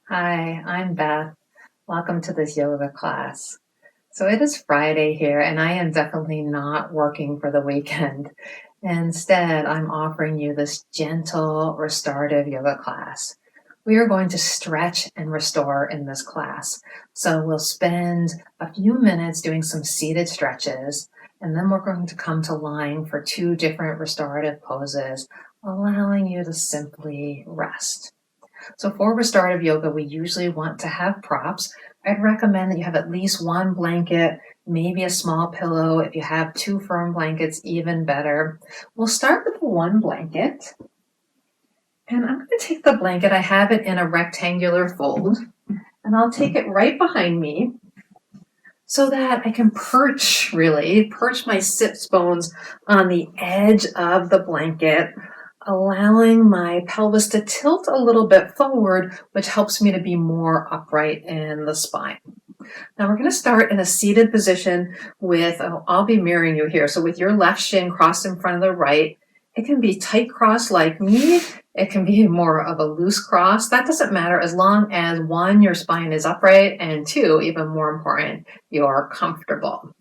Hi, I'm Beth. Welcome to this yoga class. So it is Friday here, and I am definitely not working for the weekend. Instead, I'm offering you this gentle restorative yoga class. We are going to stretch and restore in this class. So we'll spend a few minutes doing some seated stretches, and then we're going to come to lying for 2 different restorative poses, allowing you to simply rest. So for restorative yoga, we usually want to have props. I'd recommend that you have at least 1 blanket, maybe a small pillow. If you have 2 firm blankets, even better. We'll start with 1 blanket. And I'm going to take the blanket, I have it in a rectangular fold, and I'll take it right behind me so that I can perch my sits bones on the edge of the blanket, allowing my pelvis to tilt a little bit forward, which helps me to be more upright in the spine. Now we're going to start in a seated position with, I'll be mirroring you here. So with your left shin crossed in front of the right, it can be tight cross like me. It can be more of a loose cross. That doesn't matter as long as 1, your spine is upright, and 2, even more important, you're comfortable.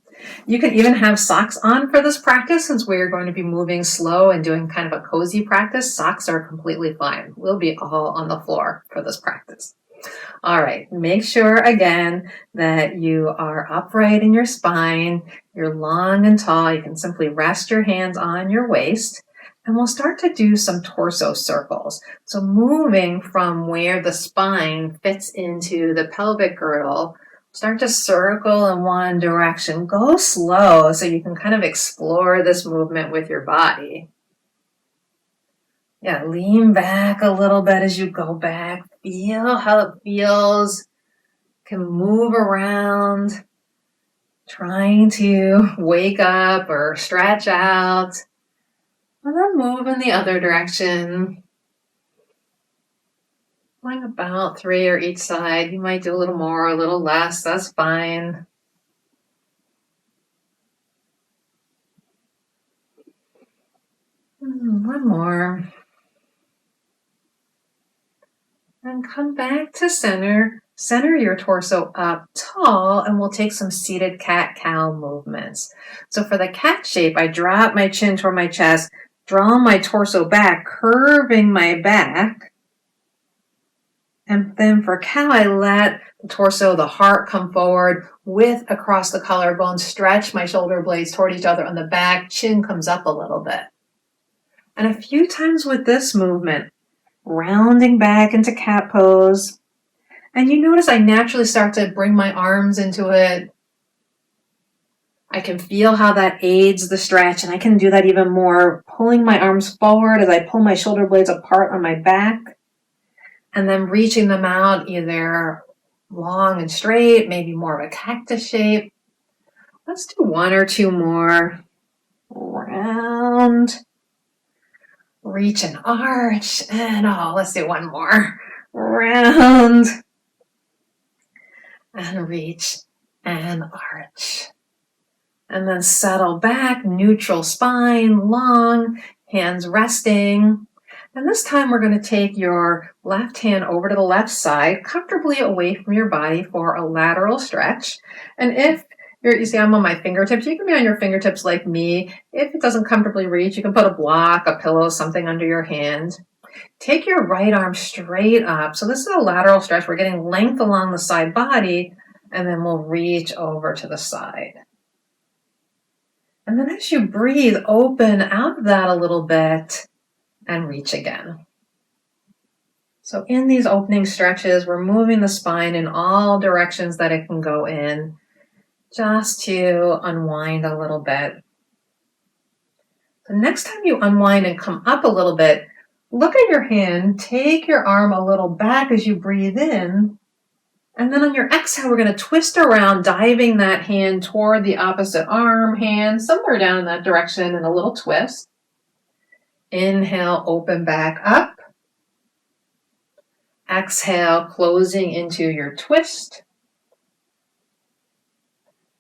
You can even have socks on for this practice since we're going to be moving slow and doing kind of a cozy practice. Socks are completely fine. We'll be all on the floor for this practice. All right, make sure again that you are upright in your spine, you're long and tall. You can simply rest your hands on your waist, and we'll start to do some torso circles. So moving from where the spine fits into the pelvic girdle, start to circle in one direction. Go slow so you can kind of explore this movement with your body. Yeah, lean back a little bit as you go back. Feel how it feels. Can move around, trying to wake up or stretch out. And then move in the other direction. Going about 3 or each side. You might do a little more, a little less. That's fine. One more. And come back to center. Center your torso up tall, and we'll take some seated cat-cow movements. So for the cat shape, I drop my chin toward my chest, draw my torso back, curving my back. And then for cow, I let the torso, the heart come forward, width across the collarbone, stretch my shoulder blades toward each other on the back, chin comes up a little bit. And a few times with this movement, rounding back into cat pose. And you notice I naturally start to bring my arms into it. I can feel how that aids the stretch, and I can do that even more, pulling my arms forward as I pull my shoulder blades apart on my back, and then reaching them out either long and straight, maybe more of a cactus shape. Let's do 1 or 2 more. Round, reach and arch, and let's do 1 more. Round, and reach and arch. And then settle back, neutral spine, long, hands resting. And this time we're going to take your left hand over to the left side, comfortably away from your body for a lateral stretch. And if you see I'm on my fingertips, you can be on your fingertips like me. If it doesn't comfortably reach, you can put a block, a pillow, something under your hand. Take your right arm straight up. So this is a lateral stretch. We're getting length along the side body, and then we'll reach over to the side. And then as you breathe, open out of that a little bit and reach again. So in these opening stretches, we're moving the spine in all directions that it can go in, just to unwind a little bit. The next time you unwind and come up a little bit, look at your hand, take your arm a little back as you breathe in, and then on your exhale, we're going to twist around, diving that hand toward the opposite arm, hand, somewhere down in that direction, and a little twist. Inhale, open back up. Exhale, closing into your twist.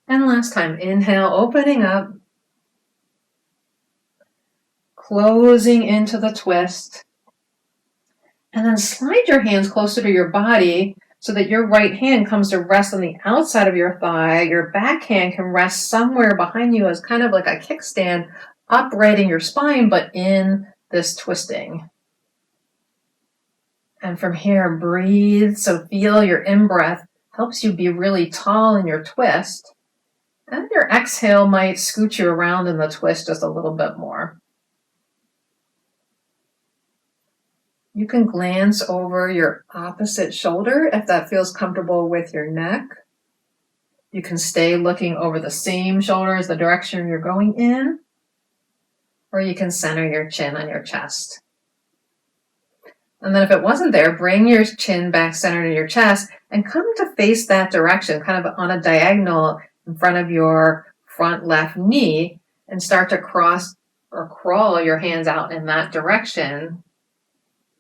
And last time, inhale, opening up. Closing into the twist. And then slide your hands closer to your body so that your right hand comes to rest on the outside of your thigh. Your back hand can rest somewhere behind you as kind of like a kickstand, uprighting your spine, but in this twisting. And from here, breathe. So feel your in-breath helps you be really tall in your twist. And your exhale might scoot you around in the twist just a little bit more. You can glance over your opposite shoulder if that feels comfortable with your neck. You can stay looking over the same shoulder as the direction you're going in, or you can center your chin on your chest. And then if it wasn't there, bring your chin back centered in your chest and come to face that direction, kind of on a diagonal in front of your front left knee, and start to cross or crawl your hands out in that direction,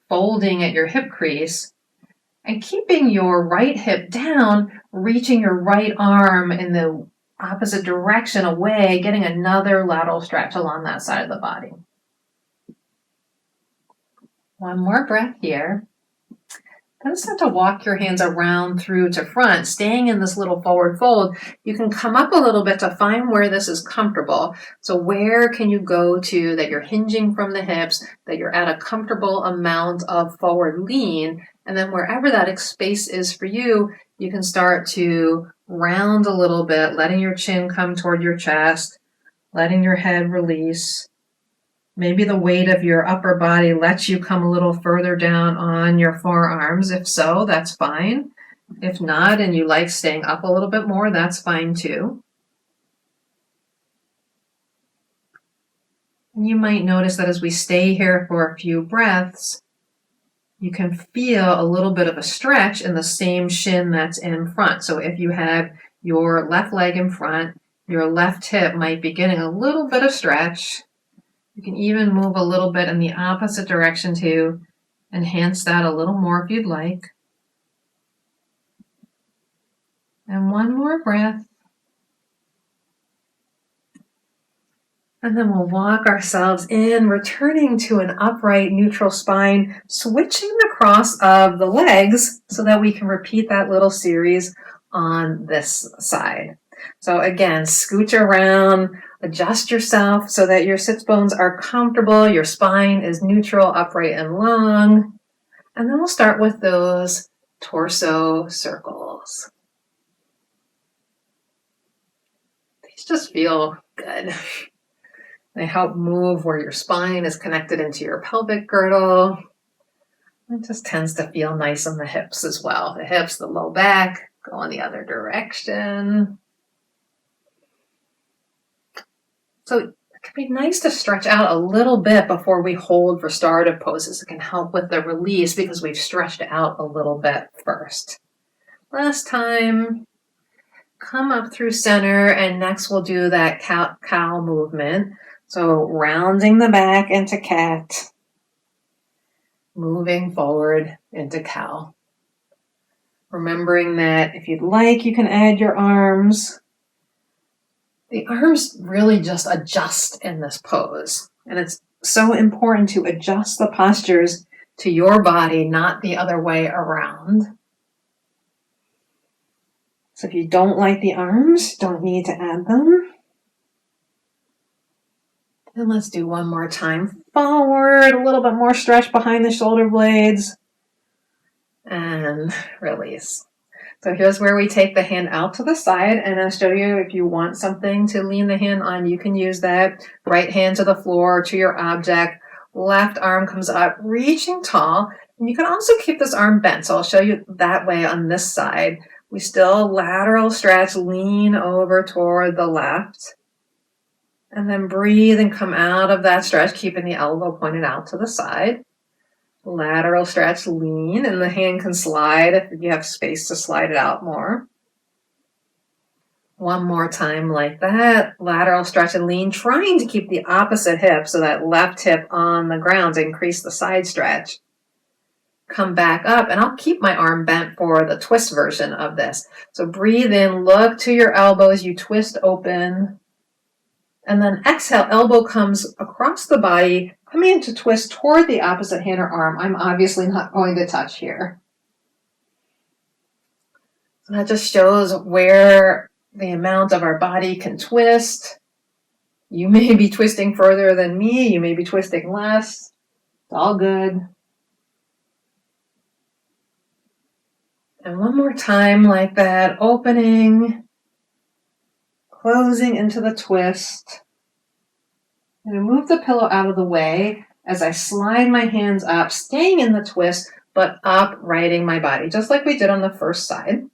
folding at your hip crease and keeping your right hip down, reaching your right arm in the opposite direction away, getting another lateral stretch along that side of the body. One more breath here. Then start to walk your hands around through to front, staying in this little forward fold. You can come up a little bit to find where this is comfortable. So where can you go to that you're hinging from the hips, that you're at a comfortable amount of forward lean, and then wherever that space is for you, you can start to round a little bit, letting your chin come toward your chest, letting your head release. Maybe the weight of your upper body lets you come a little further down on your forearms. If so, that's fine. If not, and you like staying up a little bit more, that's fine too. And you might notice that as we stay here for a few breaths, you can feel a little bit of a stretch in the same shin that's in front. So if you have your left leg in front, your left hip might be getting a little bit of stretch. You can even move a little bit in the opposite direction to enhance that a little more if you'd like. And one more breath. And then we'll walk ourselves in, returning to an upright neutral spine, switching the cross of the legs so that we can repeat that little series on this side. So again, scooch around, adjust yourself so that your sits bones are comfortable, your spine is neutral, upright, and long. And then we'll start with those torso circles. These just feel good. They help move where your spine is connected into your pelvic girdle. It just tends to feel nice on the hips as well. The hips, the low back, go in the other direction. So it can be nice to stretch out a little bit before we hold restorative poses. It can help with the release because we've stretched out a little bit first. Last time, come up through center, and next we'll do that cow movement. So rounding the back into cat, moving forward into cow. Remembering that if you'd like, you can add your arms. The arms really just adjust in this pose. And it's so important to adjust the postures to your body, not the other way around. So if you don't like the arms, don't need to add them. And let's do one more time. Forward, a little bit more stretch behind the shoulder blades. And release. So here's where we take the hand out to the side, and I'll show you if you want something to lean the hand on, you can use that. Right hand to the floor, to your object. Left arm comes up, reaching tall. And you can also keep this arm bent, so I'll show you that way on this side. We still lateral stretch, lean over toward the left. And then breathe and come out of that stretch, keeping the elbow pointed out to the side. Lateral stretch, lean, and the hand can slide if you have space to slide it out more. One more time like that. Lateral stretch and lean, trying to keep the opposite hip so that left hip on the ground to increase the side stretch. Come back up, and I'll keep my arm bent for the twist version of this. So breathe in, look to your elbows, you twist open. And then exhale, elbow comes across the body, coming into twist toward the opposite hand or arm. I'm obviously not going to touch here. So that just shows where the amount of our body can twist. You may be twisting further than me. You may be twisting less. It's all good. And one more time like that, opening, closing into the twist. I'm going to move the pillow out of the way as I slide my hands up, staying in the twist, but uprighting my body, just like we did on the first side.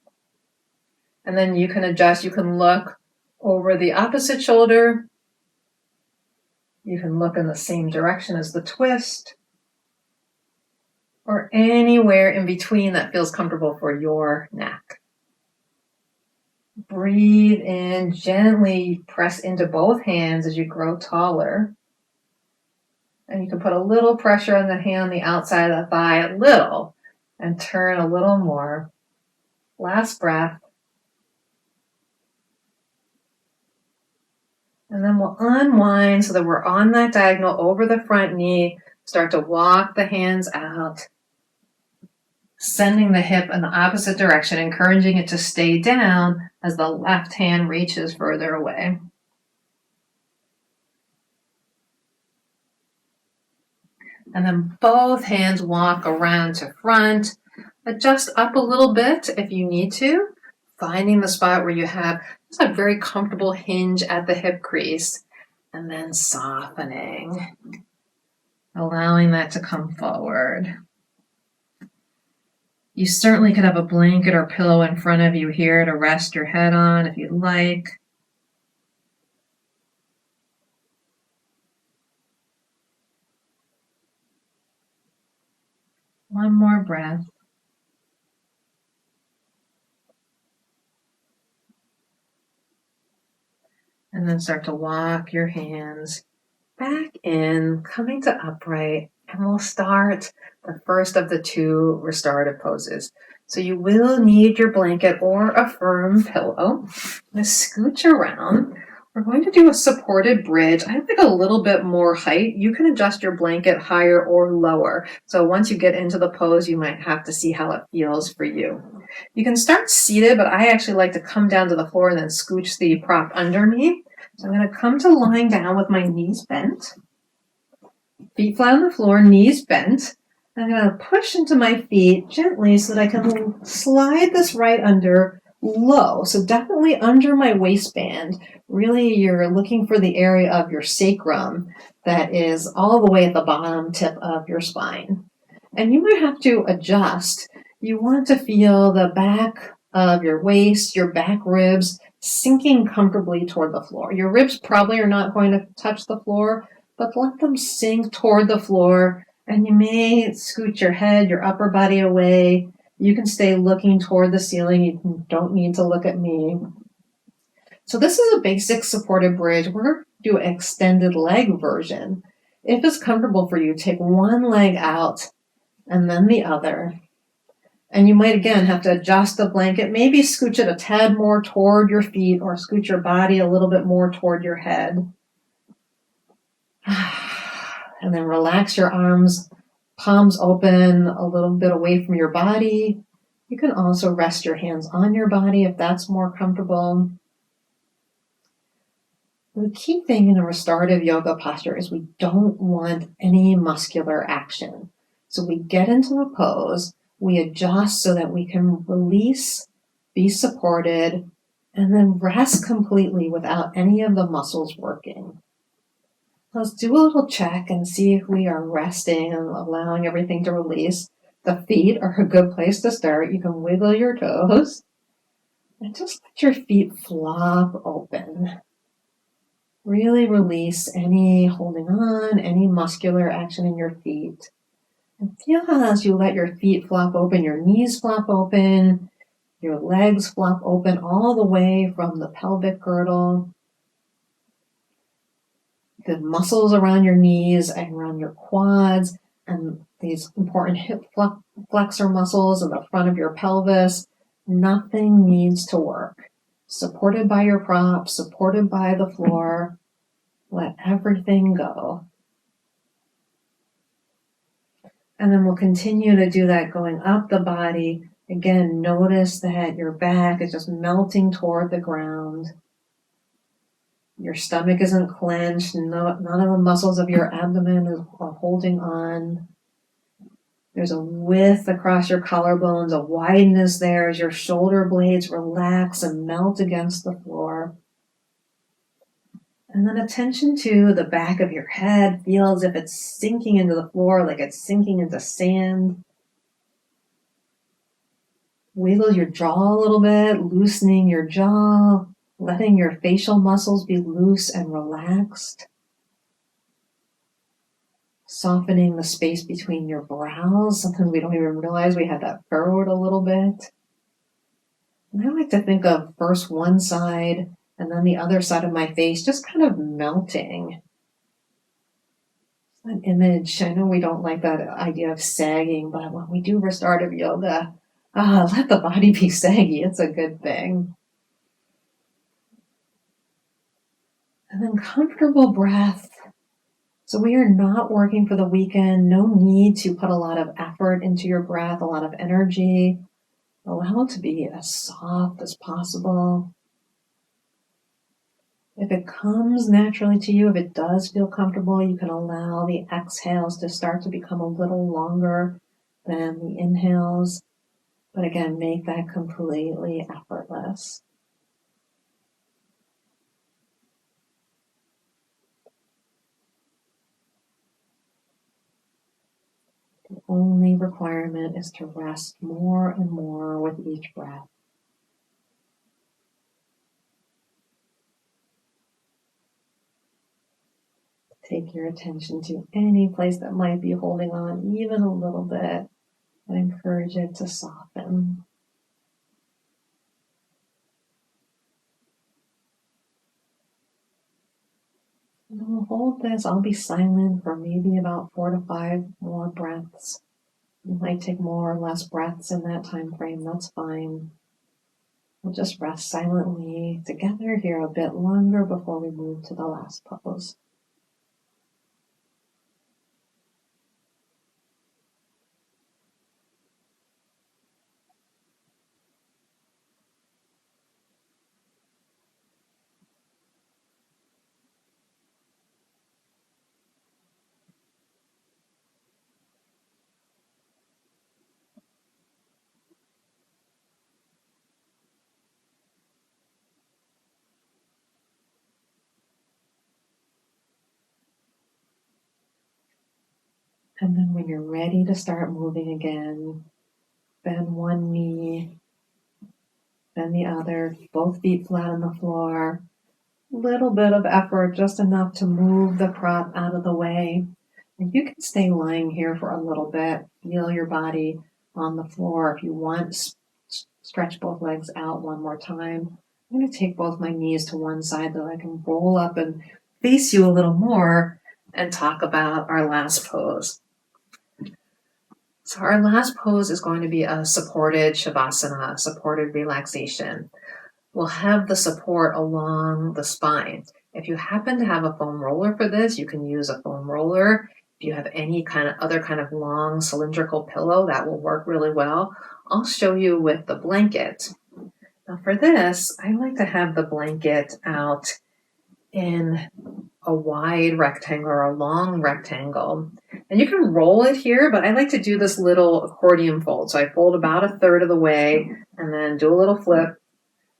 And then you can adjust. You can look over the opposite shoulder. You can look in the same direction as the twist, or anywhere in between that feels comfortable for your neck. Breathe in, gently press into both hands as you grow taller. And you can put a little pressure on the hand on the outside of the thigh, a little, and turn a little more. Last breath. And then we'll unwind so that we're on that diagonal over the front knee. Start to walk the hands out, sending the hip in the opposite direction, encouraging it to stay down as the left hand reaches further away. And then both hands walk around to front. Adjust up a little bit if you need to, finding the spot where you have just a very comfortable hinge at the hip crease, and then softening, allowing that to come forward. You certainly could have a blanket or pillow in front of you here to rest your head on if you'd like. One more breath. And then start to walk your hands back in, coming to upright, and we'll start the first of the two restorative poses. So you will need your blanket or a firm pillow. I'm going to scooch around. We're going to do a supported bridge. I like a little bit more height. You can adjust your blanket higher or lower. So once you get into the pose, you might have to see how it feels for you. You can start seated, but I actually like to come down to the floor and then scooch the prop under me. So I'm going to come to lying down with my knees bent. Feet flat on the floor, knees bent. I'm going to push into my feet gently so that I can slide this right under low. So definitely under my waistband. Really, you're looking for the area of your sacrum that is all the way at the bottom tip of your spine. And you might have to adjust. You want to feel the back of your waist, your back ribs sinking comfortably toward the floor. Your ribs probably are not going to touch the floor, but let them sink toward the floor. And you may scoot your head, your upper body away. You can stay looking toward the ceiling. You don't need to look at me. So this is a basic supported bridge. We're going to do an extended leg version. If it's comfortable for you, take one leg out and then the other. And you might, again, have to adjust the blanket, maybe scooch it a tad more toward your feet or scooch your body a little bit more toward your head. And then relax your arms, palms open a little bit away from your body. You can also rest your hands on your body if that's more comfortable. The key thing in a restorative yoga posture is we don't want any muscular action. So we get into a pose, we adjust so that we can release, be supported, and then rest completely without any of the muscles working. Let's do a little check and see if we are resting and allowing everything to release. The feet are a good place to start. You can wiggle your toes and just let your feet flop open. Really release any holding on, any muscular action in your feet. And feel how as you let your feet flop open, your knees flop open, your legs flop open all the way from the pelvic girdle. The muscles around your knees and around your quads and these important hip flexor muscles in the front of your pelvis. Nothing needs to work. Supported by your prop, supported by the floor. Let everything go. And then we'll continue to do that going up the body. Again, notice that your back is just melting toward the ground. Your stomach isn't clenched. None of the muscles of your abdomen are holding on. There's a width across your collarbones, a wideness there as your shoulder blades relax and melt against the floor. And then attention to the back of your head. Feel as if it's sinking into the floor, like it's sinking into sand. Wiggle your jaw a little bit, loosening your jaw, letting your facial muscles be loose and relaxed. Softening the space between your brows. Sometimes we don't even realize we had that furrowed a little bit. And I like to think of first one side and then the other side of my face just kind of melting. That image, I know we don't like that idea of sagging, but when we do restorative yoga, let the body be saggy. It's a good thing. And then comfortable breath. So we are not working for the weekend. No need to put a lot of effort into your breath, a lot of energy. Allow it to be as soft as possible. If it comes naturally to you, if it does feel comfortable, you can allow the exhales to start to become a little longer than the inhales. But again, make that completely effortless. The only requirement is to rest more and more with each breath. Take your attention to any place that might be holding on even a little bit, and encourage it to soften. And we'll hold this. I'll be silent for maybe about 4 to 5 more breaths. You might take more or less breaths in that time frame. That's fine. We'll just rest silently together here a bit longer before we move to the last pose. And then when you're ready to start moving again, bend one knee, bend the other, both feet flat on the floor. Little bit of effort, just enough to move the prop out of the way. And you can stay lying here for a little bit. Feel your body on the floor. If you want, stretch both legs out one more time. I'm going to take both my knees to one side so I can roll up and face you a little more and talk about our last pose. So our last pose is going to be a supported shavasana, supported relaxation. We'll have the support along the spine. If you happen to have a foam roller for this, you can use a foam roller. If you have any other kind of long cylindrical pillow, that will work really well. I'll show you with the blanket. Now for this, I like to have the blanket out in a wide rectangle or a long rectangle. And you can roll it here, but I like to do this little accordion fold. So I fold about a third of the way and then do a little flip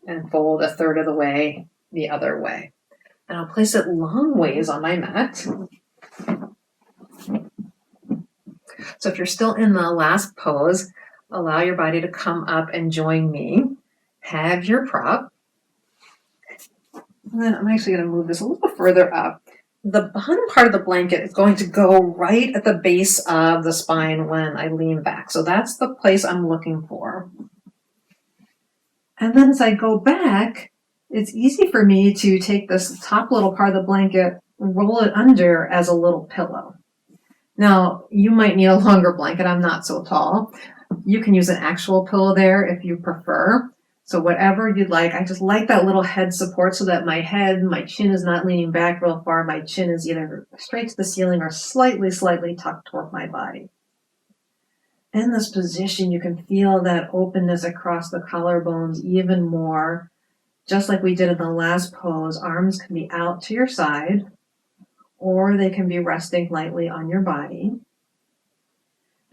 and fold a third of the way the other way. And I'll place it long ways on my mat. So if you're still in the last pose, allow your body to come up and join me. Have your prop. And then I'm actually going to move this a little further up. The bottom part of the blanket is going to go right at the base of the spine when I lean back. So that's the place I'm looking for. And then as I go back, it's easy for me to take this top little part of the blanket, roll it under as a little pillow. Now, you might need a longer blanket. I'm not so tall. You can use an actual pillow there if you prefer. So whatever you'd like. I just like that little head support so that my chin is not leaning back real far. My chin is either straight to the ceiling or slightly tucked toward my body. In this position, you can feel that openness across the collarbones even more. Just like we did in the last pose, arms can be out to your side, or they can be resting lightly on your body.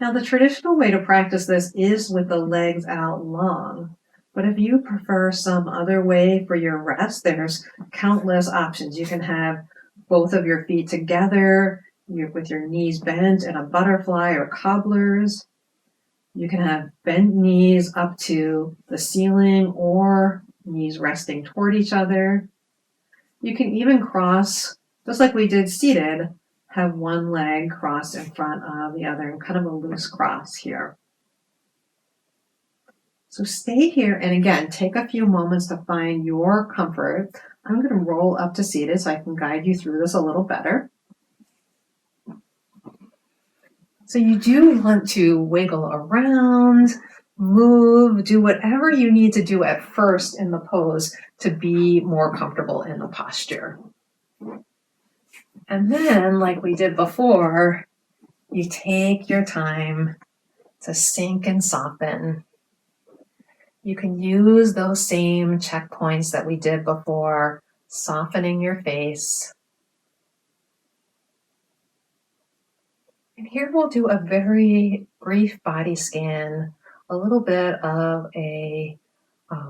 Now, the traditional way to practice this is with the legs out long. But if you prefer some other way for your rest, there's countless options. You can have both of your feet together with your knees bent in a butterfly or cobblers. You can have bent knees up to the ceiling or knees resting toward each other. You can even cross, just like we did seated, have one leg crossed in front of the other and kind of a loose cross here. So stay here and again, take a few moments to find your comfort. I'm going to roll up to seated so I can guide you through this a little better. So you do want to wiggle around, move, do whatever you need to do at first in the pose to be more comfortable in the posture. And then, like we did before, you take your time to sink and soften. You can use those same checkpoints that we did before, softening your face. And here we'll do a very brief body scan, a little bit of a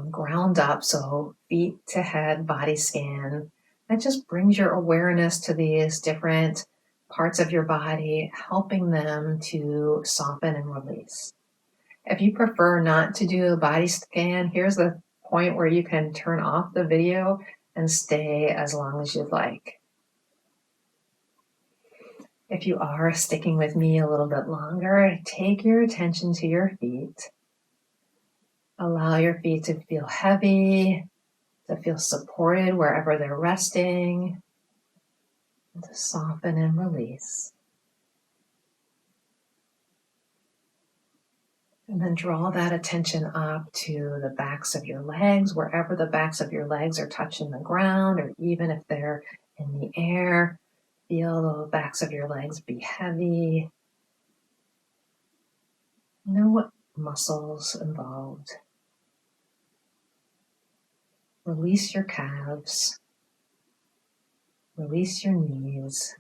ground up, so feet to head body scan. That just brings your awareness to these different parts of your body, helping them to soften and release. If you prefer not to do a body scan, here's the point where you can turn off the video and stay as long as you'd like. If you are sticking with me a little bit longer, take your attention to your feet. Allow your feet to feel heavy, to feel supported wherever they're resting, and to soften and release. And then draw that attention up to the backs of your legs, wherever the backs of your legs are touching the ground, or even if they're in the air. Feel the backs of your legs be heavy. Know what muscles involved. Release your calves. Release your knees.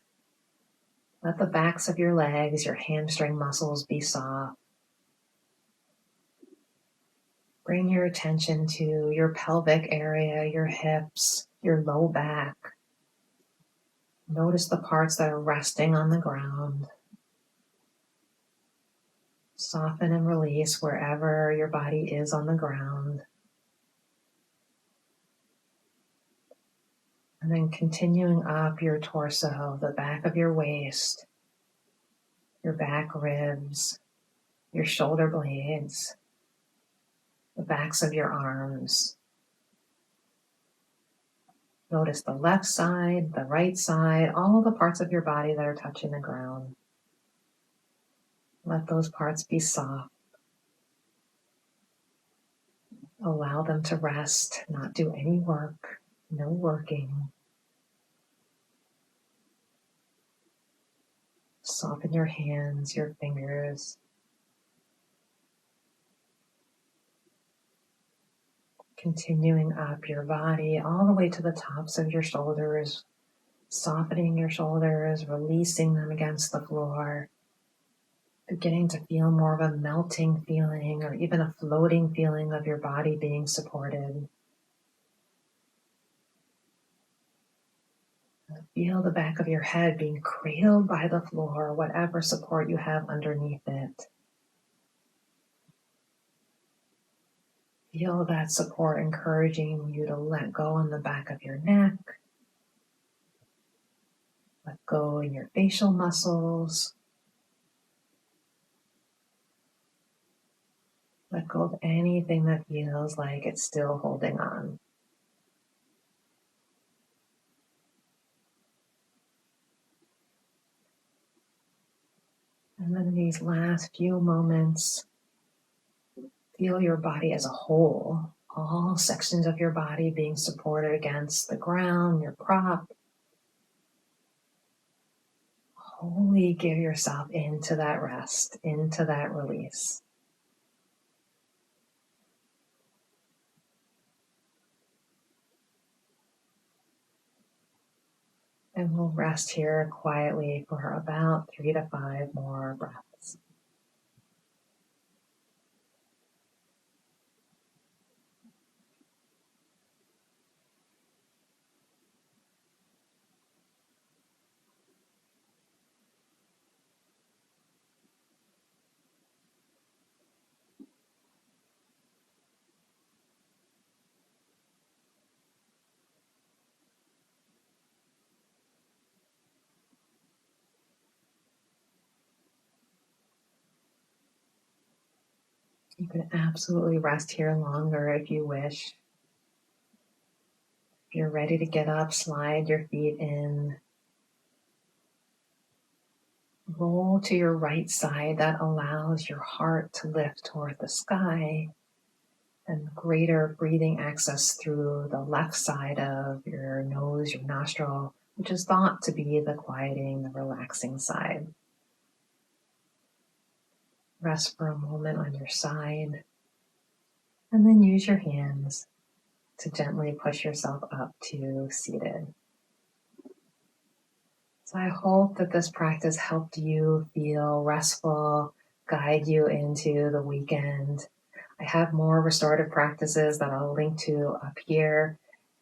Let the backs of your legs, your hamstring muscles be soft. Bring your attention to your pelvic area, your hips, your low back. Notice the parts that are resting on the ground. Soften and release wherever your body is on the ground. And then continuing up your torso, the back of your waist, your back ribs, your shoulder blades, the backs of your arms. Notice the left side, the right side, all the parts of your body that are touching the ground. Let those parts be soft. Allow them to rest, not do any work, no working. Soften your hands, your fingers. Continuing up your body all the way to the tops of your shoulders, softening your shoulders, releasing them against the floor, beginning to feel more of a melting feeling or even a floating feeling of your body being supported. Feel the back of your head being cradled by the floor, whatever support you have underneath it. Feel that support encouraging you to let go on the back of your neck. Let go in your facial muscles. Let go of anything that feels like it's still holding on. And then in these last few moments, feel your body as a whole, all sections of your body being supported against the ground, your prop. Fully give yourself into that rest, into that release. And we'll rest here quietly for about 3 to 5 more breaths. You can absolutely rest here longer if you wish. If you're ready to get up, slide your feet in. Roll to your right side. That allows your heart to lift toward the sky, and greater breathing access through the left side of your nose, your nostril, which is thought to be the quieting, the relaxing side. Rest for a moment on your side, and then use your hands to gently push yourself up to seated. So I hope that this practice helped you feel restful, guide you into the weekend. I have more restorative practices that I'll link to up here.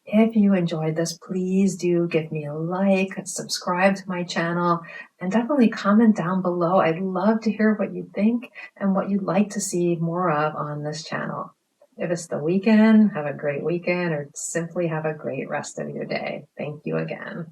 If you enjoyed this, please do give me a like, subscribe to my channel, and definitely comment down below. I'd love to hear what you think and what you'd like to see more of on this channel. If it's the weekend, have a great weekend, or simply have a great rest of your day. Thank you again.